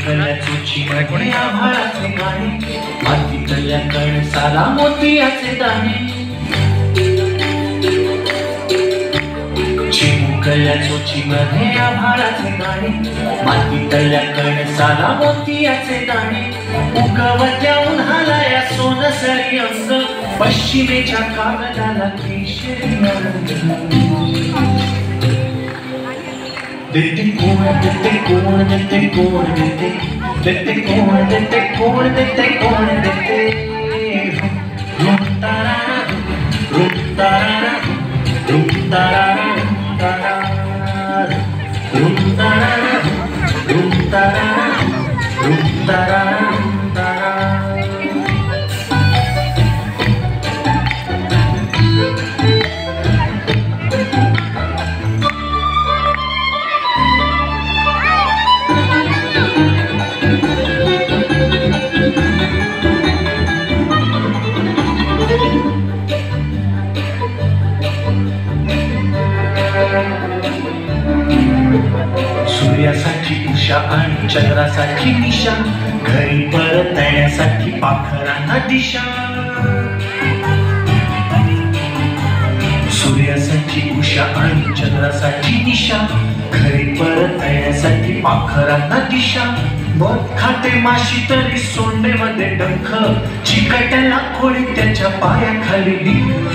चिमुकल्या चोचीमध्ये आभाळाचे गाणे, मातीतल्या कणसाला मोतियाचे दाणे. चिमुकल्या चोचीमध्ये आभाळाचे गाणे, मातीतल्या कणसाला मोतियाचे दाणे. उगवत्या उन्हाला या सोनसरी अंग, पश्चिमेच्या कागदाला केशरी रंग. देते कोण देते कोण देते कोण देते, देते कोण देते कोण देते कोण देते. रूम तारा रूम तारा रूम तारा रूम तारा रूम तारा रूम तारा रूम तारा रूम तारा. सूर्यासाठी उषा आणि चंद्रासाठी निशा, घरी परत येण्यासाठी पाखरांना दिशा. सूर्यासाठी उषा आणि चंद्रासाठी निशा, घरी परत येण्यासाठी पाखरांना दिशा. मध खाते माशी तरी सोंडेमध्ये डंख, चिकट्याला खोळी त्याच्या पायाखाली डिंक.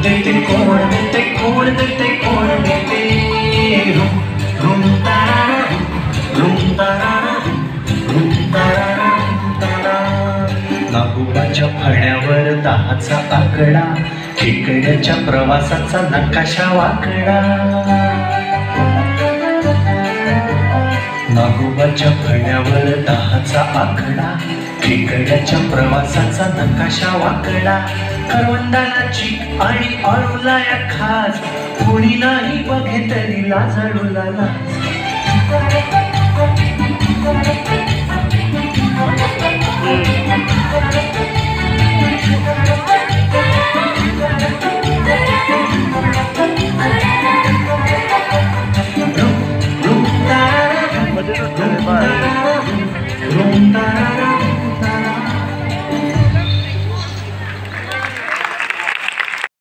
देते कोण देते कोण देते कोण देते. रूम तारा रूम तारा रूम तारा रूम तारा. नागोबाच्या फळ्यावर दहाचा आकडा, खेकड्याच्या प्रवासाचा नकाशा वाकडा. नागोबाच्या फळ्यावर दहाचा आकडा, खेकड्याच्या प्रवासाचा नकाशा वाकडा. करवंदाला चीक आणि अळूला या खास, कोणी नाही बघे तरी लाजाळूला लाज.